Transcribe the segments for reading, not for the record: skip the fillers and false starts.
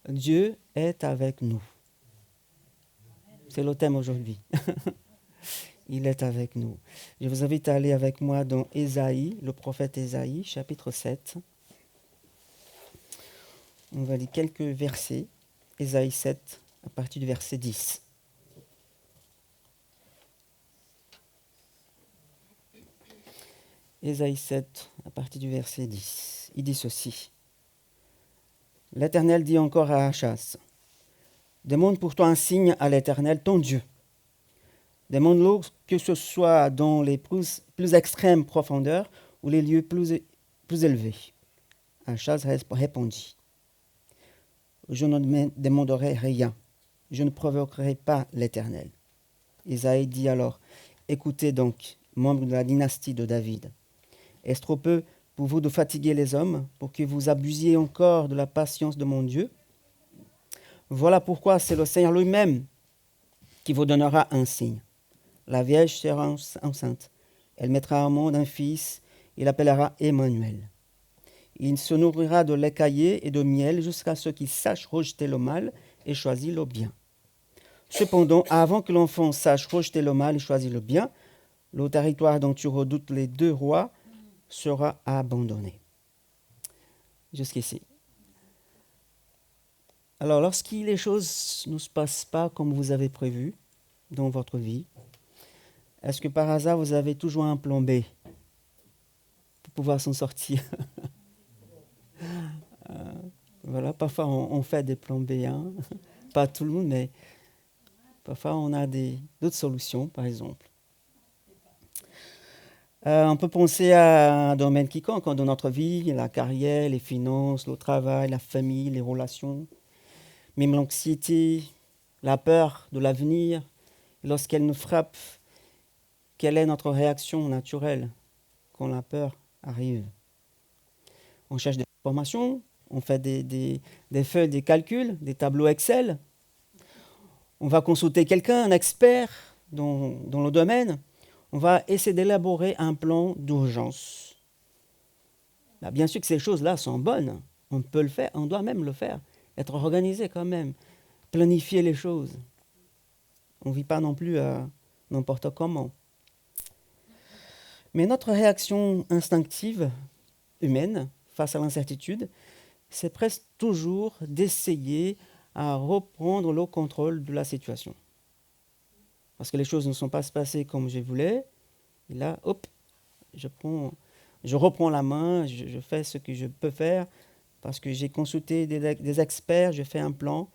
Dieu est avec nous. C'est le thème aujourd'hui. Il est avec nous. Je vous invite à aller avec moi dans Ésaïe, le prophète Ésaïe, chapitre 7. On va lire quelques versets. Ésaïe 7, à partir du verset 10. Ésaïe 7, à partir du verset 10. Il dit ceci. L'Éternel dit encore à Achaz, demande pour toi un signe à l'Éternel, ton Dieu. Demande-le que ce soit dans les plus extrêmes profondeurs ou les lieux plus élevés. Achaz répondit, je ne demanderai rien, je ne provoquerai pas l'Éternel. Isaïe dit alors, écoutez donc, membres de la dynastie de David, est-ce trop peu pour vous de fatiguer les hommes, pour que vous abusiez encore de la patience de mon Dieu? Voilà pourquoi c'est le Seigneur lui-même qui vous donnera un signe. La Vierge sera enceinte. Elle mettra au monde un fils, il l'appellera Emmanuel. Il se nourrira de lait caillé et de miel jusqu'à ce qu'il sache rejeter le mal et choisir le bien. Cependant, avant que l'enfant sache rejeter le mal et choisir le bien, le territoire dont tu redoutes les deux rois sera abandonné. Jusqu'ici. Alors, lorsque les choses ne se passent pas comme vous avez prévu dans votre vie, est-ce que par hasard vous avez toujours un plan B pour pouvoir s'en sortir? Voilà, parfois on fait des plans B, hein. Pas tout le monde, mais parfois on a d'autres solutions, par exemple. On peut penser à un domaine quiconque dans notre vie, la carrière, les finances, le travail, la famille, les relations, même l'anxiété, la peur de l'avenir. Lorsqu'elle nous frappe, quelle est notre réaction naturelle quand la peur arrive? On cherche des informations, on fait des feuilles, des calculs, des tableaux Excel. On va consulter quelqu'un, un expert dans le domaine. On va essayer d'élaborer un plan d'urgence. Là, bien sûr que ces choses-là sont bonnes. On peut le faire, on doit même le faire. Être organisé quand même. Planifier les choses. On ne vit pas non plus n'importe comment. Mais notre réaction instinctive humaine face à l'incertitude, c'est presque toujours d'essayer à reprendre le contrôle de la situation. Parce que les choses ne sont pas passées comme je voulais. Et là, hop, je reprends la main, je fais ce que je peux faire parce que j'ai consulté des experts, je fais un plan.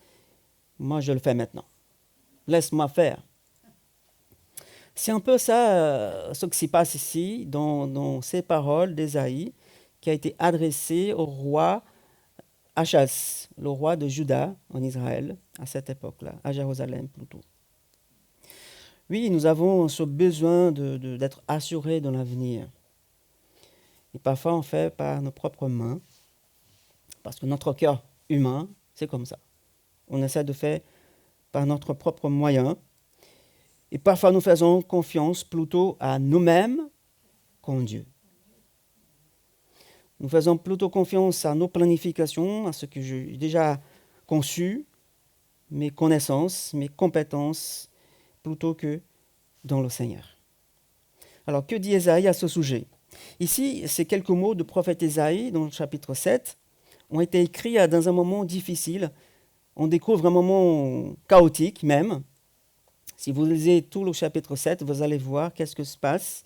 Moi, je le fais maintenant. Laisse-moi faire. C'est un peu ça, ce qui se passe ici, dans ces paroles d'Ésaïe, qui a été adressée au roi Achaz, le roi de Juda en Israël, à cette époque-là, à Jérusalem plutôt. Oui, nous avons ce besoin d'être assurés dans l'avenir. Et parfois, on fait par nos propres mains, parce que notre cœur humain, c'est comme ça. On essaie de faire par notre propre moyen. Et parfois, nous faisons confiance plutôt à nous-mêmes qu'en Dieu. Nous faisons plutôt confiance à nos planifications, à ce que j'ai déjà conçu, mes connaissances, mes compétences, plutôt que dans le Seigneur. Alors, que dit Ésaïe à ce sujet? Ici, ces quelques mots du prophète Ésaïe, dans le chapitre 7, ont été écrits dans un moment difficile. On découvre un moment chaotique même. Si vous lisez tout le chapitre 7, vous allez voir qu'est-ce que se passe.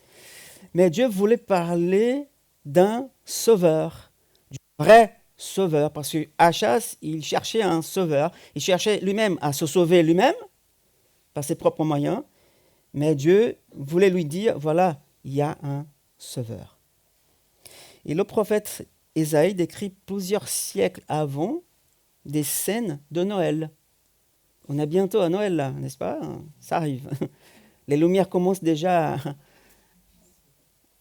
Mais Dieu voulait parler d'un sauveur, du vrai sauveur, parce que Achaz, il cherchait un sauveur, il cherchait lui-même à se sauver lui-même, par ses propres moyens, mais Dieu voulait lui dire, voilà, il y a un sauveur. Et le prophète Ésaïe décrit plusieurs siècles avant des scènes de Noël. On est bientôt à Noël là, n'est-ce pas? Ça arrive. Les lumières commencent déjà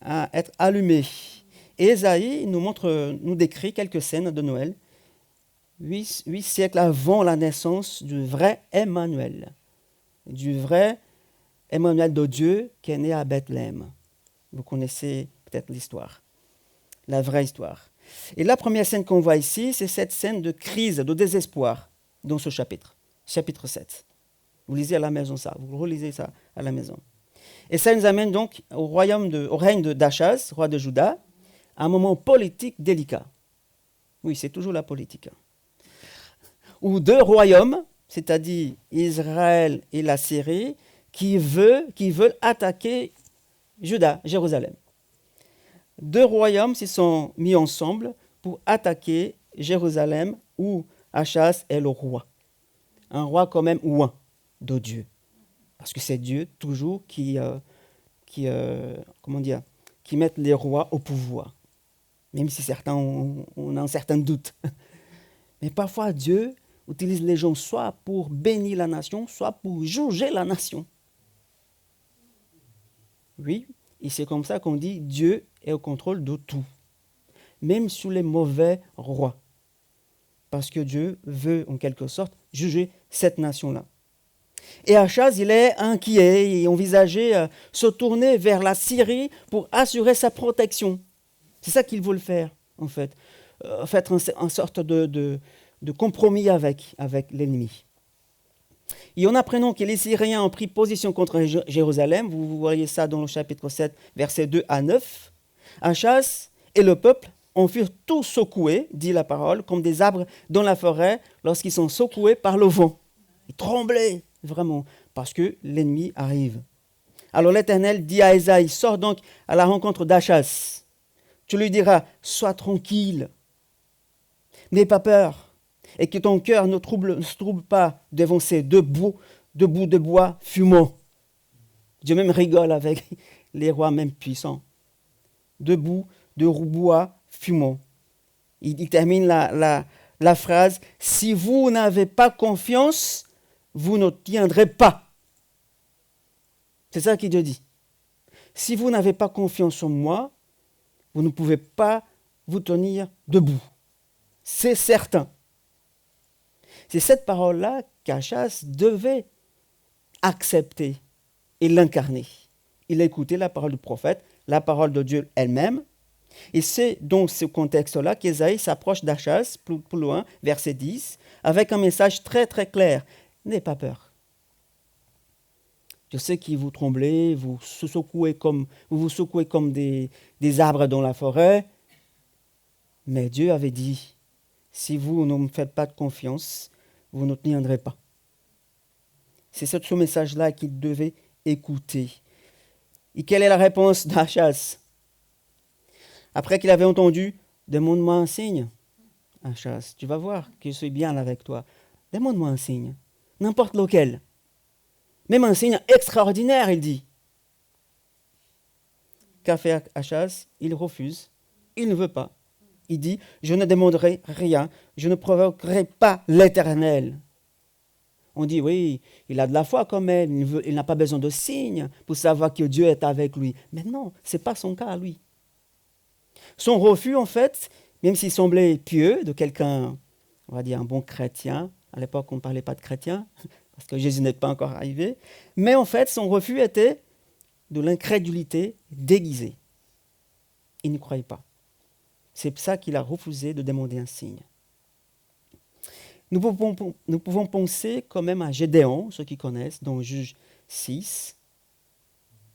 à être allumées. Et Ésaïe nous décrit quelques scènes de Noël, 8 siècles avant la naissance du vrai Emmanuel, du vrai Emmanuel de Dieu qui est né à Bethléem. Vous connaissez peut-être l'histoire, la vraie histoire. Et la première scène qu'on voit ici, c'est cette scène de crise, de désespoir dans ce chapitre, chapitre 7. Vous lisez à la maison ça, vous relisez ça à la maison. Et ça nous amène donc au règne d'Achaz, roi de Juda, à un moment politique délicat. Oui, c'est toujours la politique. Où deux royaumes, c'est-à-dire Israël et la Syrie, qui veulent attaquer Juda, Jérusalem. Deux royaumes se sont mis ensemble pour attaquer Jérusalem où Achaz est le roi. Un roi quand même oint de Dieu. Parce que c'est Dieu toujours qui met les rois au pouvoir. Même si certains ont un certain doute. Mais parfois Dieu utilise les gens soit pour bénir la nation, soit pour juger la nation. Oui, et c'est comme ça qu'on dit Dieu est au contrôle de tout, même sous les mauvais rois. Parce que Dieu veut en quelque sorte juger cette nation-là. Et Achaz, il est inquiet et envisageait se tourner vers la Syrie pour assurer sa protection. C'est ça qu'il veut faire, en fait. Faire une sorte de compromis avec l'ennemi. Et en apprenant que les Syriens ont pris position contre Jérusalem, vous voyez ça dans le chapitre 7, versets 2 à 9, Achaz et le peuple en furent tous secoués, dit la parole, comme des arbres dans la forêt lorsqu'ils sont secoués par le vent. Ils tremblaient, vraiment, parce que l'ennemi arrive. Alors l'Éternel dit à Ésaïe, sors donc à la rencontre d'Achaz. Tu lui diras, sois tranquille, n'aie pas peur, et que ton cœur ne se trouble pas devant ces deux bouts de bois fumants. Dieu même rigole avec les rois même puissants. Deux bouts de bois fumants. Il termine la phrase, si vous n'avez pas confiance, vous ne tiendrez pas. C'est ça qu'il Dieu dit. Si vous n'avez pas confiance en moi, vous ne pouvez pas vous tenir debout. C'est certain. C'est cette parole-là qu'Achaz devait accepter et l'incarner. Il a écouté la parole du prophète, la parole de Dieu elle-même. Et c'est dans ce contexte-là qu'Ésaïe s'approche d'Achaz, plus loin, verset 10, avec un message très très clair. N'ayez pas peur. Je sais que vous tremblez, vous vous secouez comme des arbres dans la forêt, mais Dieu avait dit, si vous ne me faites pas de confiance, vous ne tiendrez pas. C'est ce message-là qu'il devait écouter. Et quelle est la réponse d'Achaz? Après qu'il avait entendu, demande-moi un signe. Achaz, tu vas voir que je suis bien avec toi. Demande-moi un signe, n'importe lequel. Même un signe extraordinaire, il dit. Qu'a fait Achaz? Il refuse, il ne veut pas. Il dit, je ne demanderai rien, je ne provoquerai pas l'Éternel. On dit, oui, il a de la foi quand même, il n'a pas besoin de signes pour savoir que Dieu est avec lui. Mais non, ce n'est pas son cas, lui. Son refus, en fait, même s'il semblait pieux, de quelqu'un, on va dire un bon chrétien, à l'époque on ne parlait pas de chrétien, parce que Jésus n'est pas encore arrivé, mais en fait son refus était de l'incrédulité déguisée. Il ne croyait pas. C'est pour ça qu'il a refusé de demander un signe. Nous pouvons penser quand même à Gédéon, ceux qui connaissent, dans Juge 6,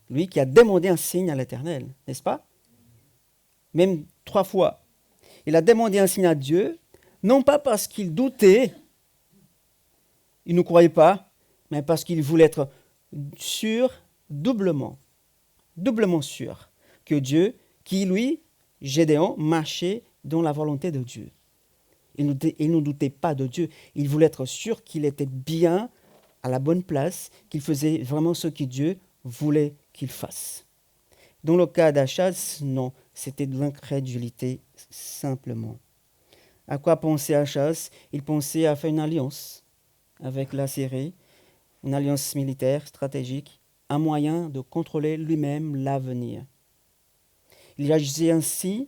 lui qui a demandé un signe à l'Éternel, n'est-ce pas? Même 3 fois. Il a demandé un signe à Dieu, non pas parce qu'il doutait, il ne croyait pas, mais parce qu'il voulait être sûr, doublement sûr, que Dieu, qui lui, Gédéon, marchait dans la volonté de Dieu. Il ne doutait pas de Dieu. Il voulait être sûr qu'il était bien à la bonne place, qu'il faisait vraiment ce que Dieu voulait qu'il fasse. Dans le cas d'Achaz, non, c'était de l'incrédulité simplement. À quoi pensait Achaz? Il pensait à faire une alliance avec la Syrie, une alliance militaire stratégique, un moyen de contrôler lui-même l'avenir. Il agissait ainsi.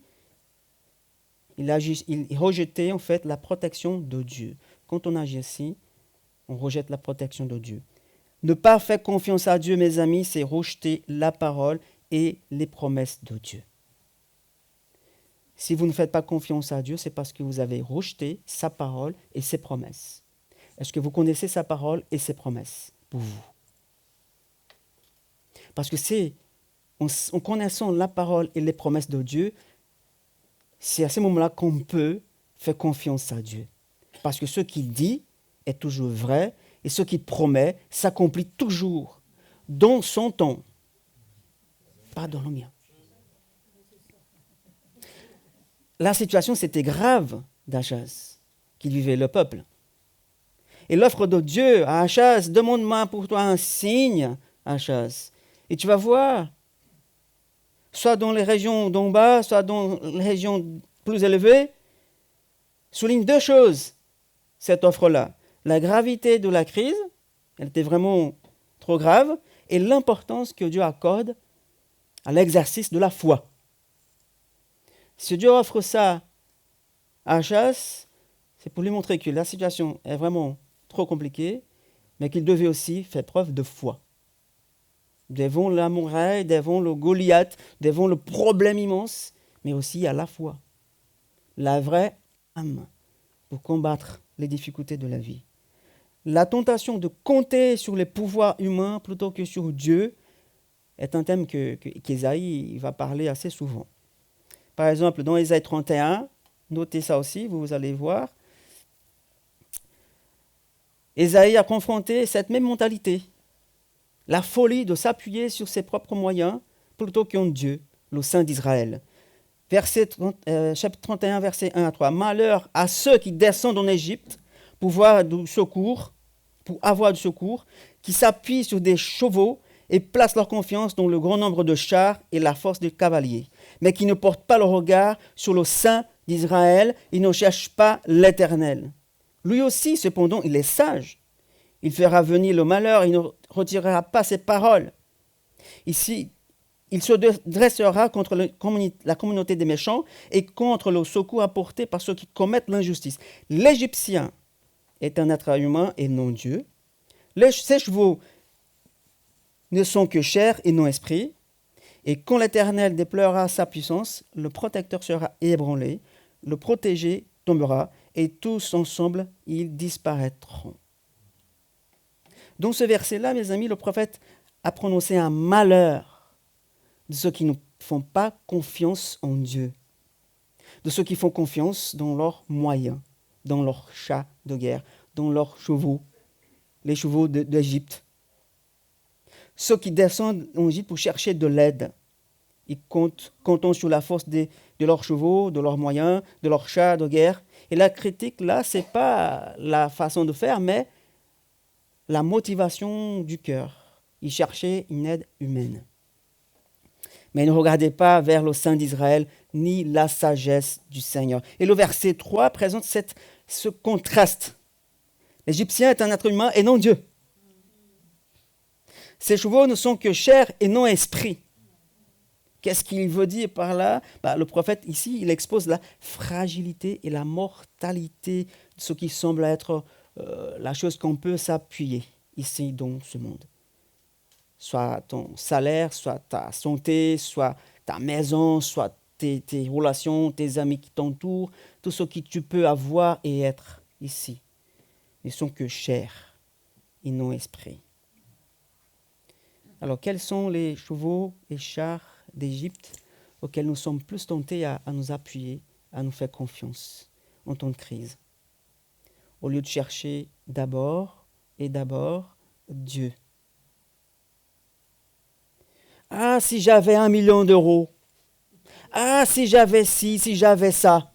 Il rejetait en fait la protection de Dieu. Quand on agit ainsi, on rejette la protection de Dieu. Ne pas faire confiance à Dieu, mes amis, c'est rejeter la parole et les promesses de Dieu. Si vous ne faites pas confiance à Dieu, c'est parce que vous avez rejeté sa parole et ses promesses. Est-ce que vous connaissez sa parole et ses promesses pour vous? Parce que c'est en connaissant la parole et les promesses de Dieu, c'est à ce moment-là qu'on peut faire confiance à Dieu. Parce que ce qu'il dit est toujours vrai et ce qu'il promet s'accomplit toujours dans son temps, pas dans le mien. La situation, c'était grave d'Achaz, qui vivait le peuple. Et l'offre de Dieu à Achaz, demande-moi pour toi un signe, Achaz. Et tu vas voir, soit dans les régions d'en bas, soit dans les régions plus élevées, souligne deux choses, cette offre-là. La gravité de la crise, elle était vraiment trop grave, et l'importance que Dieu accorde à l'exercice de la foi. Si Dieu offre ça à Achaz, c'est pour lui montrer que la situation est vraiment trop compliquée, mais qu'il devait aussi faire preuve de foi. Devant la muraille, devant le Goliath, devant le problème immense, mais aussi à la foi. La vraie âme pour combattre les difficultés de la vie. La tentation de compter sur les pouvoirs humains plutôt que sur Dieu est un thème qu'Ésaïe va parler assez souvent. Par exemple, dans Ésaïe 31, notez ça aussi, vous allez voir, Ésaïe a confronté cette même mentalité, la folie de s'appuyer sur ses propres moyens plutôt qu'en Dieu, le Saint d'Israël. Chapitre 31, versets 1 à 3. Malheur à ceux qui descendent en Égypte pour avoir du secours, qui s'appuient sur des chevaux et placent leur confiance dans le grand nombre de chars et la force des cavaliers, mais qui ne portent pas le regard sur le Saint d'Israël et ne cherchent pas l'Éternel. Lui aussi, cependant, il est sage. Il fera venir le malheur, il ne retirera pas ses paroles. Ici, il se dressera contre la communauté des méchants et contre le secours apporté par ceux qui commettent l'injustice. L'Égyptien est un être humain et non Dieu. Ses chevaux ne sont que chair et non esprit. Et quand l'Éternel déploiera sa puissance, le protecteur sera ébranlé, le protégé tombera, et tous ensemble, ils disparaîtront. Dans ce verset-là, mes amis, le prophète a prononcé un malheur de ceux qui ne font pas confiance en Dieu, de ceux qui font confiance dans leurs moyens, dans leurs chars de guerre, dans leurs chevaux, les chevaux d'Égypte. Ceux qui descendent en Égypte pour chercher de l'aide, ils comptent sur la force de leurs chevaux, de leurs moyens, de leurs chars de guerre. Et la critique, là, ce n'est pas la façon de faire, mais la motivation du cœur. Ils cherchaient une aide humaine. Mais ne regardez pas vers le Saint d'Israël, ni la sagesse du Seigneur. Et le verset 3 présente ce contraste. L'Égyptien est un être humain et non Dieu. Ses chevaux ne sont que chair et non esprit. Qu'est-ce qu'il veut dire par là? Le prophète, ici, il expose la fragilité et la mortalité de ce qui semble être la chose qu'on peut s'appuyer ici dans ce monde. Soit ton salaire, soit ta santé, soit ta maison, soit tes relations, tes amis qui t'entourent, tout ce que tu peux avoir et être ici. Ils ne sont que chair et non esprit. Alors, quels sont les chevaux et chars d'Égypte auxquels nous sommes plus tentés à nous appuyer, à nous faire confiance en temps de crise, au lieu de chercher d'abord Dieu. Ah, si j'avais 1 million d'euros. Ah, si j'avais ci, si j'avais ça.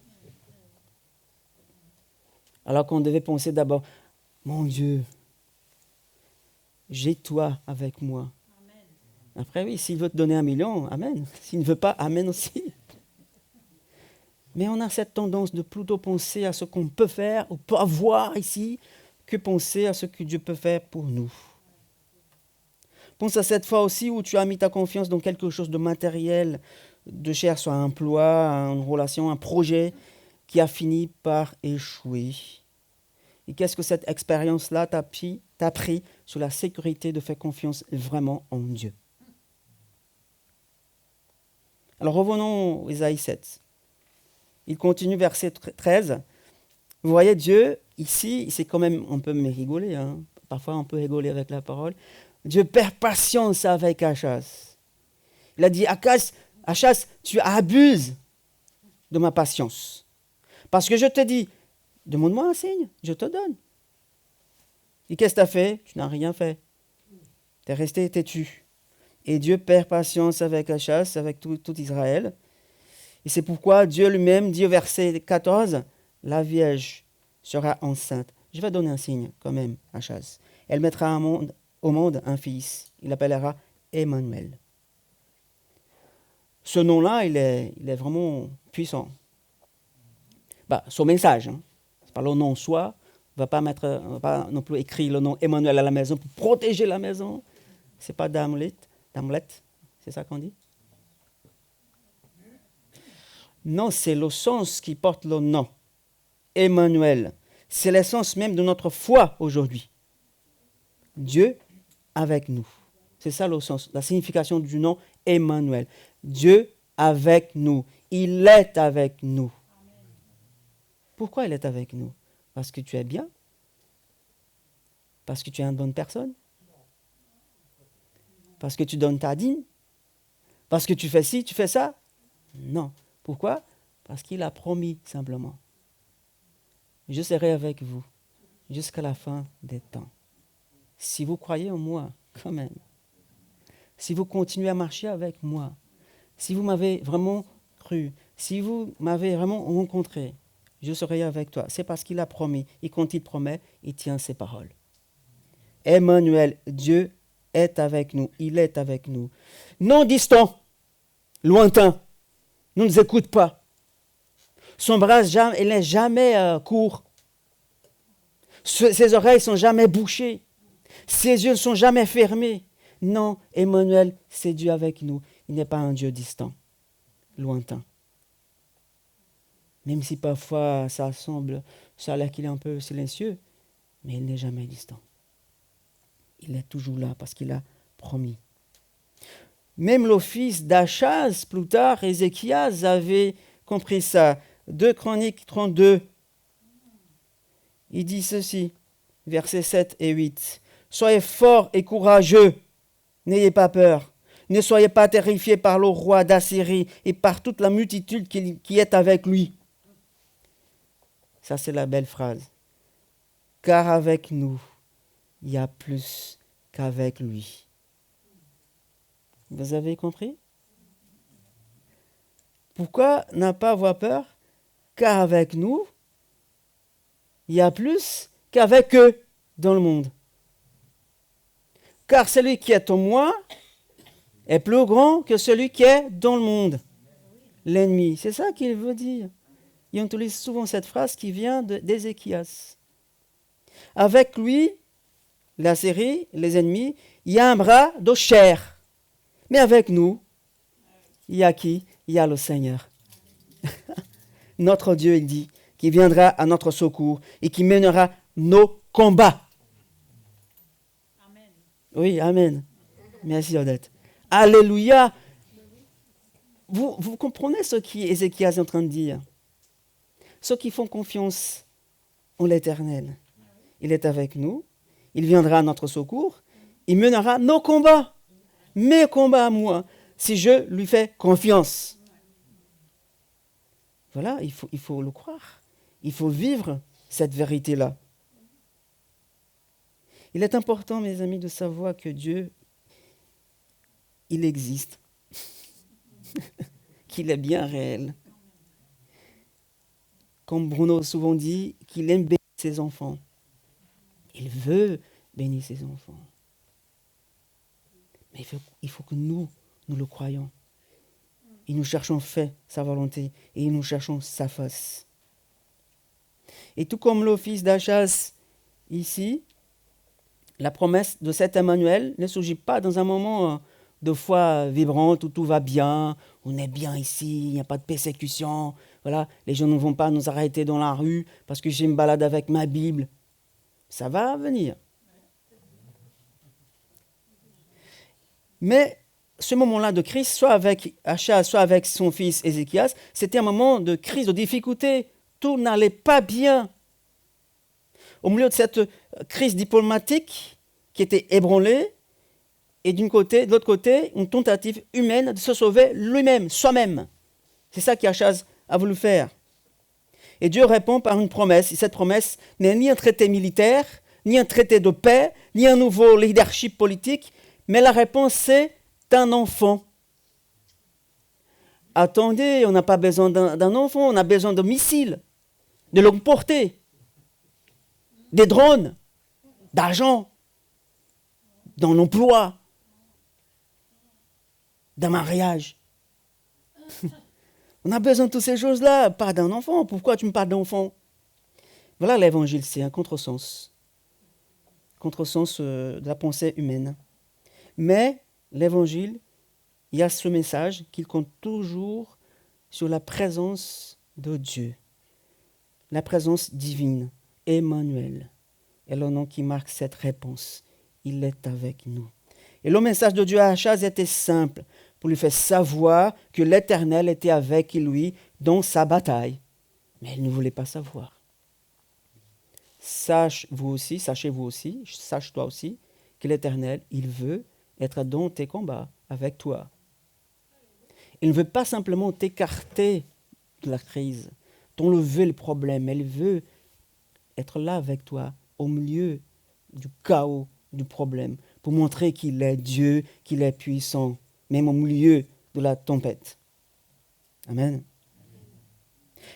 Alors qu'on devait penser d'abord, mon Dieu, j'ai toi avec moi. Après, oui, s'il veut te donner 1 million, amen. S'il ne veut pas, amen aussi. Mais on a cette tendance de plutôt penser à ce qu'on peut faire ou peut avoir ici que penser à ce que Dieu peut faire pour nous. Pense à cette fois aussi où tu as mis ta confiance dans quelque chose de matériel, de chair, soit un emploi, une relation, un projet qui a fini par échouer. Et qu'est-ce que cette expérience-là t'a pris sur la sécurité de faire confiance vraiment en Dieu? Alors revenons à Ésaïe 7. Il continue, verset 13. Vous voyez, Dieu, ici, c'est quand même, on peut me rigoler, hein. Parfois on peut rigoler avec la parole. Dieu perd patience avec Achaz. Il a dit, Achaz, tu abuses de ma patience. Parce que je te dis, demande-moi un signe, je te donne. Et qu'est-ce que tu as fait? Tu n'as rien fait. Tu es resté têtu. Et Dieu perd patience avec Achaz, avec tout Israël. Et c'est pourquoi Dieu lui-même dit au verset 14, la Vierge sera enceinte. Je vais donner un signe quand même à Achaz. Elle mettra au monde un fils. Il l'appellera Emmanuel. Ce nom-là, il est vraiment puissant. Son message, hein. C'est pas le nom en soi. On ne va pas non plus écrire le nom Emmanuel à la maison pour protéger la maison. C'est pas d'Hamlet, c'est ça qu'on dit? Non, c'est le sens qui porte le nom. Emmanuel. C'est l'essence même de notre foi aujourd'hui. Dieu avec nous. C'est ça le sens, la signification du nom Emmanuel. Dieu avec nous. Il est avec nous. Pourquoi il est avec nous? Parce que tu es bien? Parce que tu es une bonne personne? Parce que tu donnes ta dîme? Parce que tu fais ci, tu fais ça? Non. Pourquoi? Parce qu'il a promis simplement. Je serai avec vous jusqu'à la fin des temps. Si vous croyez en moi, quand même. Si vous continuez à marcher avec moi. Si vous m'avez vraiment cru. Si vous m'avez vraiment rencontré. Je serai avec toi. C'est parce qu'il a promis. Et quand il promet, il tient ses paroles. Emmanuel, Dieu est avec nous. Il est avec nous. Non distant, lointain, ne nous écoute pas. Son bras, il n'est jamais court. Ses oreilles sont jamais bouchées. Ses yeux ne sont jamais fermés. Non, Emmanuel, c'est Dieu avec nous. Il n'est pas un Dieu distant, lointain. Même si parfois ça a l'air qu'il est un peu silencieux, mais il n'est jamais distant. Il est toujours là parce qu'il a promis. Même le fils d'Achaz, plus tard, Ézéchias, avait compris ça. 2 Chroniques 32, il dit ceci, versets 7 et 8. Soyez forts et courageux, n'ayez pas peur. Ne soyez pas terrifiés par le roi d'Assyrie et par toute la multitude qui est avec lui. Ça, c'est la belle phrase. Car avec nous, il y a plus qu'avec lui. Vous avez compris? Pourquoi ne pas avoir peur? Car avec nous, il y a plus qu'avec eux dans le monde. Car celui qui est en moi est plus grand que celui qui est dans le monde. L'ennemi, c'est ça qu'il veut dire. Et on utilise souvent cette phrase qui vient d'Ézéchias. Avec lui, la série, les ennemis, il y a un bras de chair. Mais avec nous, il y a qui? Il y a le Seigneur. Notre Dieu, il dit, qui viendra à notre secours et qui mènera nos combats. Amen. Oui, amen. Merci Odette. Alléluia. Vous comprenez ce qu'Ézéchias est en train de dire? Ceux qui font confiance en l'Éternel. Il est avec nous. Il viendra à notre secours. Il mènera nos combats. Mes combats à moi. Si je lui fais confiance. Voilà, il faut le croire. Il faut vivre cette vérité-là. Il est important, mes amis, de savoir que Dieu, il existe. Qu'il est bien réel. Comme Bruno souvent dit, qu'il aime bénir ses enfants. Il veut bénir ses enfants. Mais il faut que nous le croyons. Et nous cherchons fait sa volonté. Et nous cherchons sa face. Et tout comme le fils d'Achaz, ici, la promesse de cet Emmanuel ne surgit pas dans un moment de foi vibrante où tout va bien, on est bien ici, il n'y a pas de persécution, voilà, les gens ne vont pas nous arrêter dans la rue parce que je me balade avec ma Bible. Ça va venir. Mais ce moment-là de crise, soit avec Achaz, soit avec son fils Ézéchias, c'était un moment de crise, de difficulté. Tout n'allait pas bien. Au milieu de cette crise diplomatique qui était ébranlée, et de l'autre côté, une tentative humaine de se sauver lui-même, soi-même. C'est ça qu'Achaz a voulu faire. Et Dieu répond par une promesse. Et cette promesse n'est ni un traité militaire, ni un traité de paix, ni un nouveau leadership politique, mais la réponse c'est un enfant. Attendez, on n'a pas besoin d'un enfant, on a besoin de missiles, de longue portée, des drones, d'argent, d'un emploi, d'un mariage. On a besoin de toutes ces choses-là, pas d'un enfant. Pourquoi tu me parles d'enfant? Voilà l'évangile, c'est un contresens. Contresens de la pensée humaine. Mais l'évangile, il y a ce message qu'il compte toujours sur la présence de Dieu. La présence divine, Emmanuel. Et le nom qui marque cette réponse, il est avec nous. Et le message de Dieu à Achaz était simple, pour lui faire savoir que l'Éternel était avec lui dans sa bataille. Mais il ne voulait pas savoir. Sachez-vous aussi, sache-toi aussi, que l'Éternel, il veut être dans tes combats avec toi. Il ne veut pas simplement t'écarter de la crise, t'enlever le problème, mais il veut être là avec toi, au milieu du chaos, du problème, pour montrer qu'il est Dieu, qu'il est puissant, même au milieu de la tempête. Amen.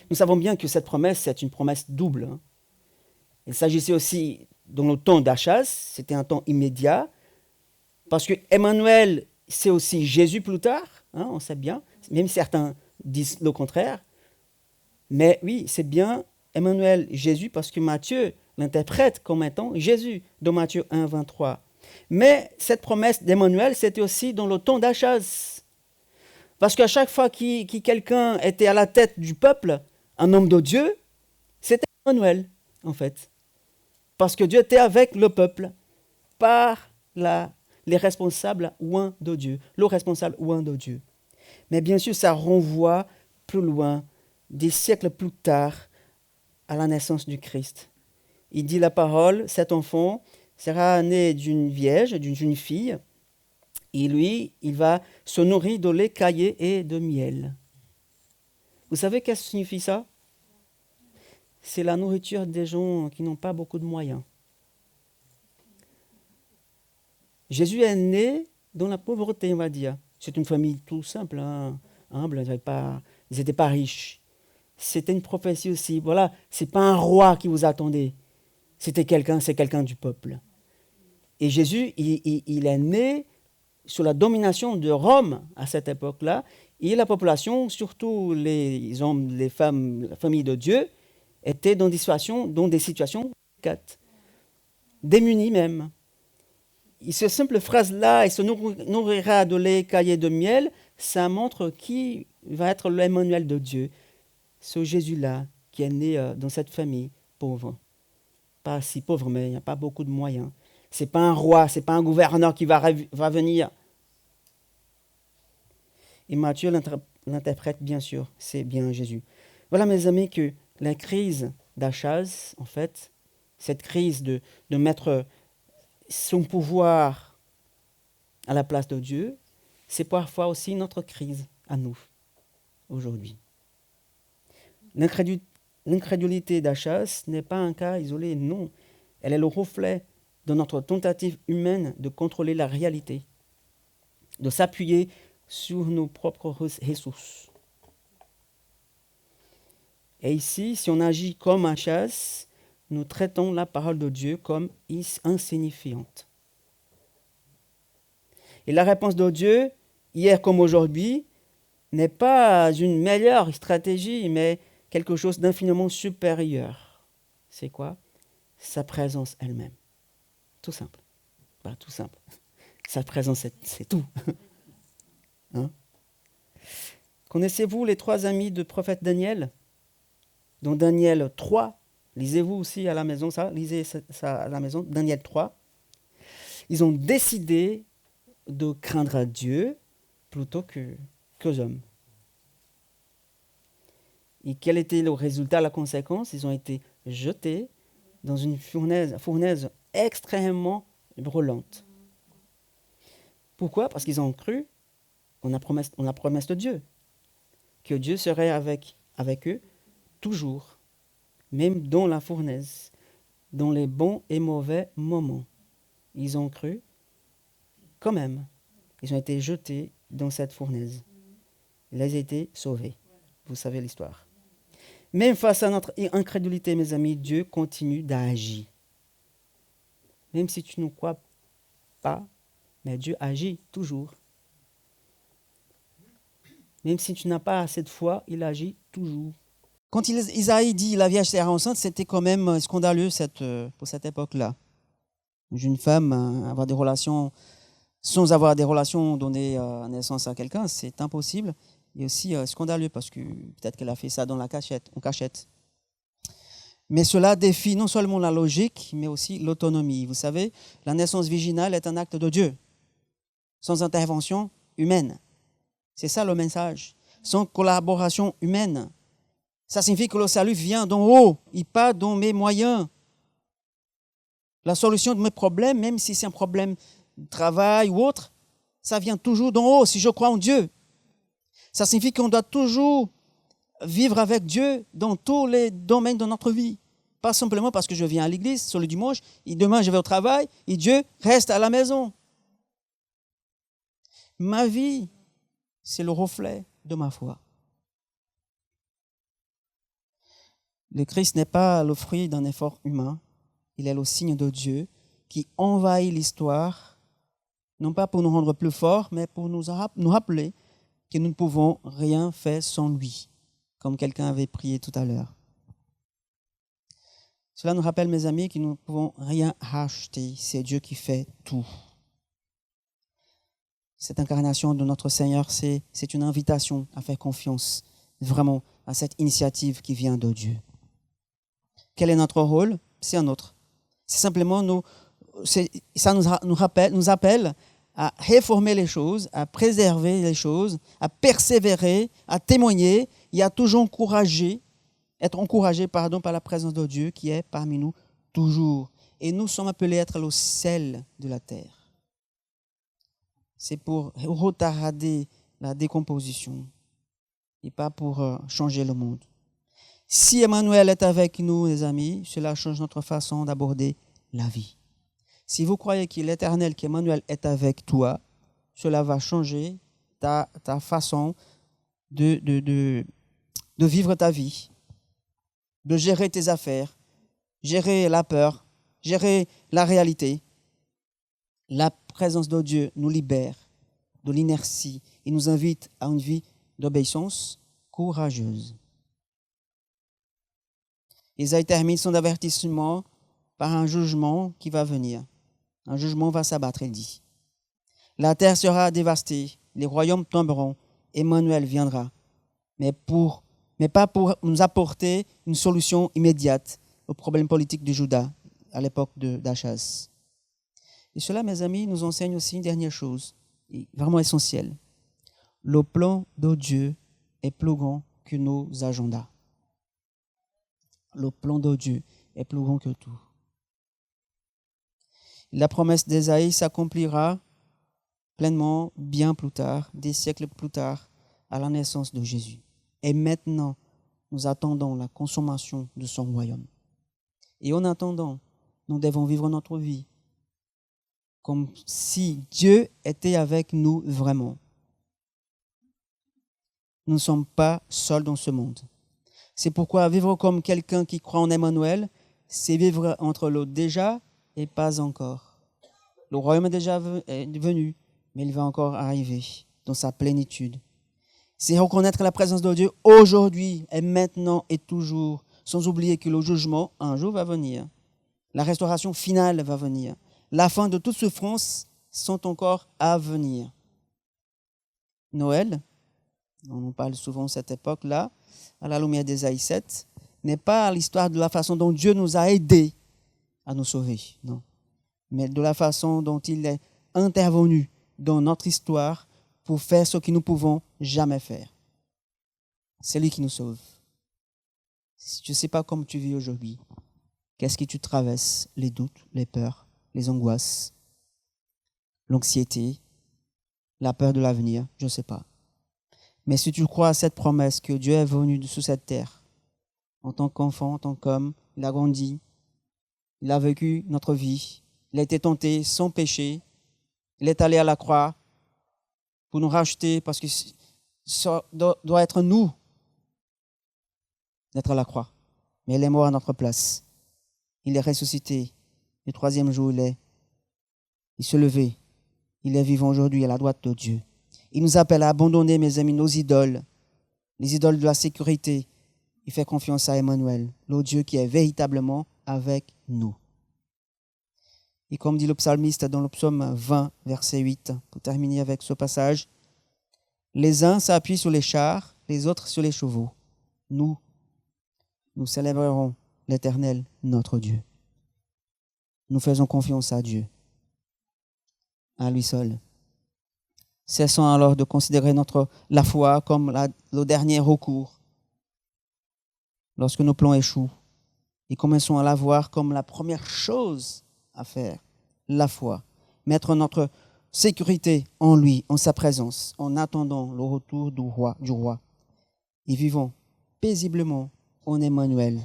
Nous savons bien que cette promesse, c'est une promesse double. Il s'agissait aussi, dans le temps d'Achaz, c'était un temps immédiat, parce que Emmanuel, c'est aussi Jésus plus tard, on sait bien, même certains disent le contraire. Mais oui, c'est bien Emmanuel, Jésus, parce que Matthieu l'interprète comme étant Jésus, dans Matthieu 1, 23. Mais cette promesse d'Emmanuel, c'était aussi dans le temps d'Achaz. Parce qu'à chaque fois que quelqu'un était à la tête du peuple, un homme de Dieu, c'était Emmanuel, en fait. Parce que Dieu était avec le peuple, par les responsables oints de Dieu, le responsable oint de Dieu. Mais bien sûr, ça renvoie plus loin, des siècles plus tard, à la naissance du Christ. Il dit la parole, cet enfant sera né d'une vierge, d'une jeune fille, et lui, il va se nourrir de lait caillé et de miel. Vous savez qu'est-ce que signifie ça? C'est la nourriture des gens qui n'ont pas beaucoup de moyens. Jésus est né dans la pauvreté, on va dire. C'est une famille tout simple, humble, ils n'étaient pas riches. C'était une prophétie aussi. Voilà, ce n'est pas un roi qui vous attendait. C'est quelqu'un du peuple. Et Jésus, il est né sous la domination de Rome à cette époque-là. Et la population, surtout les hommes, les femmes, la famille de Dieu, étaient dans des situations démunis même. Et cette simple phrase-là, il se nourrira de lait caillé de miel, ça montre qui va être l'Emmanuel de Dieu. Ce Jésus-là qui est né dans cette famille pauvre. Pas si pauvre, mais il n'y a pas beaucoup de moyens. Ce n'est pas un roi, ce n'est pas un gouverneur qui va venir. Et Matthieu l'interprète bien sûr, c'est bien Jésus. Voilà mes amis que la crise d'Achaz, en fait, cette crise de mettre son pouvoir à la place de Dieu, c'est parfois aussi notre crise à nous, aujourd'hui. L'incrédulité d'Achaz n'est pas un cas isolé, non. Elle est le reflet de notre tentative humaine de contrôler la réalité, de s'appuyer sur nos propres ressources. Et ici, si on agit comme Achaz, nous traitons la parole de Dieu comme insignifiante. Et la réponse de Dieu, hier comme aujourd'hui, n'est pas une meilleure stratégie, mais quelque chose d'infiniment supérieur. C'est quoi? Sa présence elle-même. Tout simple. Bah, tout simple. Sa présence, c'est tout. Hein? Connaissez-vous les 3 amis du prophète Daniel? Dans Daniel 3, lisez-vous aussi à la maison ça, lisez ça à la maison, Daniel 3. Ils ont décidé de craindre Dieu plutôt qu'aux hommes. Et quel était le résultat, la conséquence? Ils ont été jetés dans une fournaise extrêmement brûlante. Pourquoi? Parce qu'ils ont cru en la promesse de Dieu, que Dieu serait avec eux toujours, même dans la fournaise, dans les bons et mauvais moments. Ils ont cru quand même. Ils ont été jetés dans cette fournaise. Ils ont été sauvés. Vous savez l'histoire. Même face à notre incrédulité, mes amis, Dieu continue d'agir. Même si tu ne crois pas, mais Dieu agit toujours. Même si tu n'as pas assez de foi, il agit toujours. Quand Isaïe dit la Vierge sera enceinte, c'était quand même scandaleux pour cette époque-là. Une femme avoir des relations sans avoir des relations, donner naissance à quelqu'un, c'est impossible. Et aussi scandaleux parce que peut-être qu'elle a fait ça en cachette. Mais cela défie non seulement la logique, mais aussi l'autonomie. Vous savez, la naissance virginale est un acte de Dieu, sans intervention humaine. C'est ça le message. Sans collaboration humaine. Ça signifie que le salut vient d'en haut, et pas dans mes moyens. La solution de mes problèmes, même si c'est un problème de travail ou autre, ça vient toujours d'en haut, si je crois en Dieu. Ça signifie qu'on doit toujours vivre avec Dieu dans tous les domaines de notre vie. Pas simplement parce que je viens à l'église sur le dimanche, et demain je vais au travail, et Dieu reste à la maison. Ma vie, c'est le reflet de ma foi. Le Christ n'est pas le fruit d'un effort humain, il est le signe de Dieu qui envahit l'histoire, non pas pour nous rendre plus forts, mais pour nous rappeler que nous ne pouvons rien faire sans lui, comme quelqu'un avait prié tout à l'heure. Cela nous rappelle, mes amis, que nous ne pouvons rien racheter, c'est Dieu qui fait tout. Cette incarnation de notre Seigneur, c'est une invitation à faire confiance vraiment à cette initiative qui vient de Dieu. Quel est notre rôle? C'est un autre. C'est simplement ça nous appelle à réformer les choses, à préserver les choses, à persévérer, à témoigner et à toujours être encouragé par la présence de Dieu qui est parmi nous toujours. Et nous sommes appelés à être le sel de la terre. C'est pour retarder la décomposition et pas pour changer le monde. Si Emmanuel est avec nous, les amis, cela change notre façon d'aborder la vie. Si vous croyez que l'Éternel, qu'Emmanuel est avec toi, cela va changer ta façon de vivre ta vie, de gérer tes affaires, gérer la peur, gérer la réalité. La présence de Dieu nous libère de l'inertie et nous invite à une vie d'obéissance courageuse. Isaïe termine son avertissement par un jugement qui va venir. Un jugement va s'abattre, il dit. La terre sera dévastée, les royaumes tomberont, Emmanuel viendra, mais pas pour nous apporter une solution immédiate au problème politique de Juda à l'époque d'Achaz. Et cela, mes amis, nous enseigne aussi une dernière chose, vraiment essentielle. Le plan de Dieu est plus grand que nos agendas. Le plan de Dieu est plus grand que tout. La promesse d'Ésaïe s'accomplira pleinement bien plus tard, des siècles plus tard, à la naissance de Jésus. Et maintenant, nous attendons la consommation de son royaume. Et en attendant, nous devons vivre notre vie comme si Dieu était avec nous vraiment. Nous ne sommes pas seuls dans ce monde. C'est pourquoi vivre comme quelqu'un qui croit en Emmanuel, c'est vivre entre le déjà et pas encore. Le royaume est déjà venu, mais il va encore arriver dans sa plénitude. C'est reconnaître la présence de Dieu aujourd'hui et maintenant et toujours, sans oublier que le jugement, un jour, va venir. La restauration finale va venir. La fin de toute souffrance sont encore à venir. Noël, on parle souvent de cette époque-là, à la lumière d'Ésaïe 7, n'est pas l'histoire de la façon dont Dieu nous a aidés à nous sauver, non. Mais de la façon dont il est intervenu dans notre histoire pour faire ce que nous ne pouvons jamais faire. C'est lui qui nous sauve. Je ne sais pas comment tu vis aujourd'hui. Qu'est-ce que tu traverses? Les doutes, les peurs, les angoisses, l'anxiété, la peur de l'avenir, je ne sais pas. Mais si tu crois à cette promesse que Dieu est venu sur cette terre, en tant qu'enfant, en tant qu'homme, il a grandi, il a vécu notre vie, il a été tenté sans péché, il est allé à la croix pour nous racheter parce que ça doit être nous d'être à la croix. Mais il est mort à notre place. Il est ressuscité. Le troisième jour, il se levait. Il est vivant aujourd'hui à la droite de Dieu. Il nous appelle à abandonner, mes amis, nos idoles, les idoles de la sécurité. Il fait confiance à Emmanuel, le Dieu qui est véritablement avec nous. Et comme dit le psalmiste dans le psaume 20, verset 8, pour terminer avec ce passage, les uns s'appuient sur les chars, les autres sur les chevaux. Nous célébrerons l'Éternel, notre Dieu. Nous faisons confiance à Dieu, à lui seul. Cessons alors de considérer la foi comme le dernier recours lorsque nos plans échouent et commençons à la voir comme la première chose à faire, la foi. Mettre notre sécurité en lui, en sa présence, en attendant le retour du roi. Et vivons paisiblement en Emmanuel,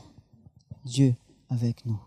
Dieu avec nous.